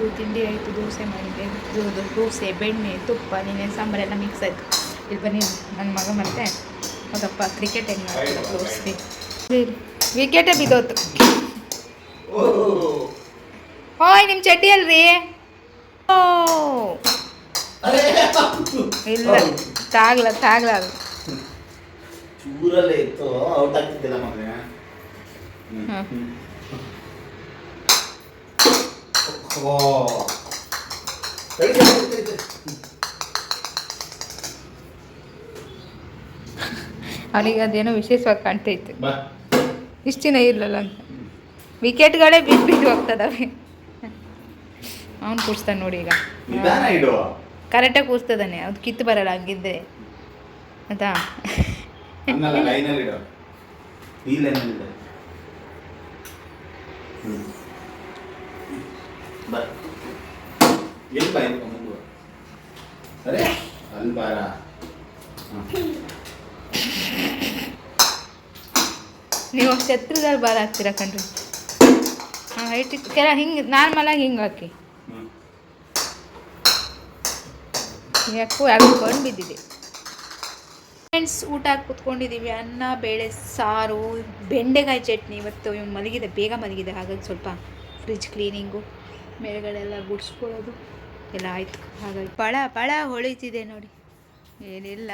ನಮ್ಮದು ತಿಂಡಿ ಆಯಿತು. ದೋಸೆ ಮಾಡಿದೆ, ದೋಸೆ ಬೆಣ್ಣೆ ತುಪ್ಪ ನಿನ್ನೆ ಸಾಂಬಾರೆಲ್ಲ ಮಿಕ್ಸ್ ಆಯಿತು. ಇಲ್ಲಿ ಬನ್ನಿ ನನ್ನ ಮಗ ಮತ್ತೆ ಹೌದಪ್ಪ ಕ್ರಿಕೆಟ್ ಹೆಂಗೆ ಮಾಡ್ತಿಲ್ಲ ತೋರಿಸ್ರಿ. ವಿಕೆಟೇ ಬಿದ್ದೋತು. ಓಯ್ ನಿಮ್ಮ ಚಡ್ಡಿ ಅಲ್ರಿ. ಓ ಇಲ್ಲ ತಾಗ್ಲ ಅದು ಚೂರಲ್ಲೇ ಇತ್ತು, ಔಟ್ ಆಗ್ತಿದ್ದಿಲ್ಲ ಮಗನೇ. ಅವನಿಗೆ ಅದೇನೋ ವಿಶೇಷವಾಗಿ ಕಾಣ್ತೈತೆ, ಇಷ್ಟು ದಿನ ಇರಲಿಲ್ಲ ಅಂತ. ವಿಕೆಟ್ಗಳೇ ಬಿದ್ದು ಹೋಗ್ತದವೆ. ಅವ್ನು ಕೂರಿಸ್ತಾನೆ ನೋಡಿ ಈಗ, ಕರೆಕ್ಟಾಗಿ ಕೂರಿಸ್ತದಾನೆ. ಅದು ಕಿತ್ತು ಬರಲ್ಲ ಹಂಗಿದ್ದೆ ಆಯ್ತಾ. ನೀವು ಛತ್ರದಲ್ಲಿ ಬಾಲ್ ಹಾಕ್ತೀರಾ ಕಣ್ರಿ. ಹಾಂ ಹೈಟ್ ಇತ್ತು ಕೆಲ ಹಿಂಗೆ ನಾರ್ಮಲಾಗಿ ಹಿಂಗೆ ಹಾಕಿ. ಯಾಕೋ ಕೊಂಡು ಬಿದ್ದಿದೆ. ಫ್ರೆಂಡ್ಸ್ ಊಟ ಹಾಕಿ ಕೂತ್ಕೊಂಡಿದ್ದೀವಿ. ಅನ್ನ ಬೇಳೆ ಸಾರು ಬೆಂಡೆಕಾಯಿ ಚಟ್ನಿ. ಇವತ್ತು ಇವನು ಮಲಗಿದೆ, ಬೇಗ ಮಲಗಿದೆ, ಹಾಗಾಗಿ ಸ್ವಲ್ಪ ಫ್ರಿಜ್ ಕ್ಲೀನಿಂಗು ಮೇಲ್ಗಡೆಲ್ಲ ಗುಡಿಸ್ಕೊಳ್ಳೋದು ಎಲ್ಲ ಆಯಿತು. ಹಾಗಾಗಿ ಪಳ ಹೊಳಿತಿದೆ ನೋಡಿ. ಏನಿಲ್ಲ,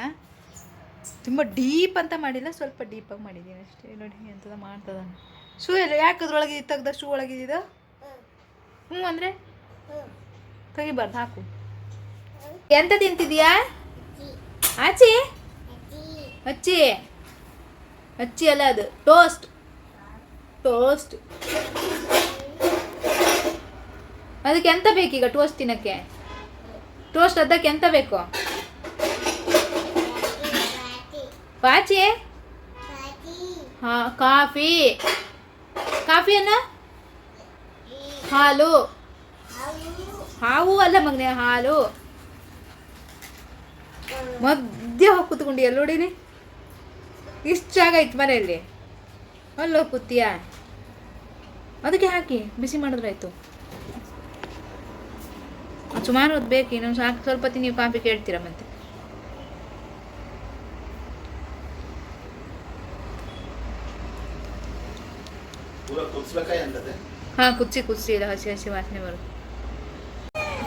ತುಂಬ ಡೀಪ್ ಅಂತ ಮಾಡಿಲ್ಲ, ಸ್ವಲ್ಪ ಡೀಪಾಗಿ ಮಾಡಿದ್ದೀನಿ ಅಷ್ಟೇ. ನೋಡಿ ಎಂಥದ ಮಾಡ್ತದ. ಶೂ ಎಲ್ಲ ಯಾಕೆ ಅದ್ರೊಳಗೆ ತೆಗ್ದ? ಶೂ ಒಳಗಿದ್ದ ಹ್ಞೂ ಅಂದರೆ ತೆಗಿಬಾರ್ದು, ಹಾಕು. ಎಂತ ತಿಂತಿದ್ಯಾ ಆಚಿ? ಅಚ್ಚಿ ಅಲ್ಲ, ಅದು ಟೋಸ್ಟ್. ಅದಕ್ಕೆ ಎಂತ ಬೇಕೀಗ ಟೋಸ್ಟ್ ತಿನ್ನಕ್ಕೆ? ಟೋಸ್ಟ್ ಅದಕ್ಕೆ ಎಂತ ಬೇಕು? ಪಾಚಿ? ಹಾಂ ಕಾಫಿಯನ್ನ ಹಾಲು. ಹಾವು ಅಲ್ಲ ಮಗನೆ, ಹಾಲು. ಮಧ್ಯೆ ಹೋಗಿ ಕೂತ್ಕೊಂಡು ನೋಡಿರಿ, ಇಷ್ಟು ಜಾಗ ಇತ್ತು ಮನೆಯಲ್ಲಿ, ಅಲ್ಲಿ ಹೋಗಿ ಕೂತೀಯಾ? ಅದಕ್ಕೆ ಹಾಕಿ ಬಿಸಿ ಮಾಡಿದ್ರಾಯ್ತು. ಸುಮಾರು ಹೊತ್ತು ಬೇಕು, ಇನ್ನೊಂದು ಸಾಕು. ಸ್ವಲ್ಪ ಹೊತ್ತು ನೀವು ಕಾಫಿ ಕೇಳ್ತೀರಾ ಮತ್ತೆ. ಹಾಂ ಕುದಿಸಿ ಇಲ್ಲ, ಹಸಿ ವಾಸನೆ ಬರುತ್ತೆ.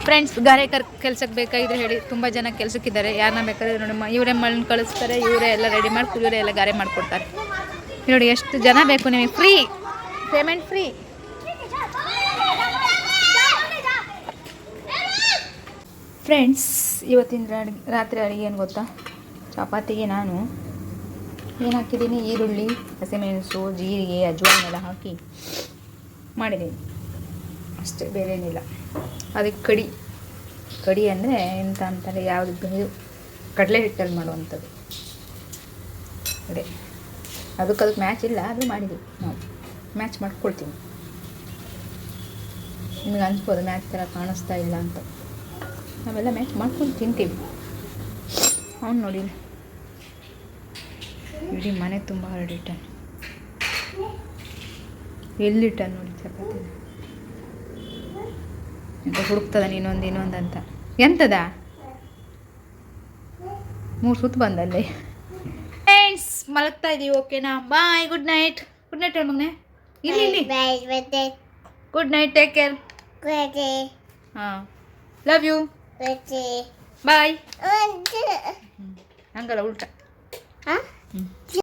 ಫ್ರೆಂಡ್ಸ್ ಗಾರೆ ಕೆಲ್ಸಕ್ಕೆ ಬೇಕಾಗಿದ್ರೆ ಹೇಳಿ, ತುಂಬ ಜನ ಕೆಲ್ಸಕ್ಕಿದ್ದಾರೆ. ಯಾರನ್ನ ಬೇಕಾದ್ರೆ ನೋಡಿ, ಇವರೇ ಮಣ್ಣು ಕಳಿಸ್ತಾರೆ, ಇವರೇ ಎಲ್ಲ ರೆಡಿ ಮಾಡಿ, ಇವರೇ ಎಲ್ಲ ಗಾರೆ ಮಾಡಿಕೊಡ್ತಾರೆ. ನೋಡಿ ಎಷ್ಟು ಜನ ಬೇಕು ನಿಮಗೆ, ಫ್ರೀ ಪೇಮೆಂಟ್ ಫ್ರೀ. ಫ್ರೆಂಡ್ಸ್ ಇವತ್ತಿನ ರಾತ್ರಿ ಅಡುಗೆ ಏನು ಗೊತ್ತಾ? ಚಪಾತಿಗೆ ನಾನು ಏನು ಹಾಕಿದ್ದೀನಿ, ಈರುಳ್ಳಿ, ಹಸಿಮೆಣಸು, ಜೀರಿಗೆ, ಅಜ್ವಾಯಿನ್ ಎಲ್ಲ ಹಾಕಿ ಮಾಡಿದ್ದೀನಿ ಅಷ್ಟೇ, ಬೇರೆ ಏನಿಲ್ಲ. ಅದಕ್ಕೆ ಕಡಿ ಅಂದರೆ ಎಂತ ಅಂತಾರೆ, ಯಾವುದು ಇದು ಕಡಲೆ ಹಿಟ್ಟಲ್ಲಿ ಮಾಡುವಂಥದ್ದು. ಅದೇ ಅದಕ್ಕೆ ಮ್ಯಾಚ್ ಇಲ್ಲ, ಅದು ಮಾಡಿದ್ದೀವಿ ನಾವು, ಮ್ಯಾಚ್ ಮಾಡ್ಕೊಳ್ತೀವಿ. ನಿಮಗೆ ಅನ್ಸ್ಬೋದು ಮ್ಯಾಚ್ ಥರ ಕಾಣಿಸ್ತಾ ಇಲ್ಲ ಅಂತ, ನಾವೆಲ್ಲ ಮ್ಯಾಚ್ ಮಾಡ್ಕೊಂಡು ತಿಂತೀವಿ. ಅವ್ನು ನೋಡಿ ಇಡೀ ಮನೆ ತುಂಬ ಹರಡಿಟ್ಟಾನೆ. ಎಲ್ಲಿಟ್ಟ ನೋಡಿ ಚಪಾತಿ ಅಂತ ಹುಡುಕ್ತದ ಇನ್ನೊಂದು ಅಂತ. ಎಂತದ 3 ಸುತ್ತು ಬಂದಲ್ಲಿ. ಫ್ರೆಂಡ್ಸ್ ಮಲಗ್ತಾ ಇದೀವಿ, ಓಕೆನಾ? ಬಾಯ್, ಗುಡ್ ನೈಟ್ ಹೇಳ ಮಗನೆ. ಇಲ್ಲಿ ಗುಡ್ ನೈಟ್, ಟೇಕ್ ಕೇರ್. ಹಾಂ, ಲವ್ ಯು, ಬಾಯ್. ಹಂಗಲ್ಲ ಉಲ್ಟಾ.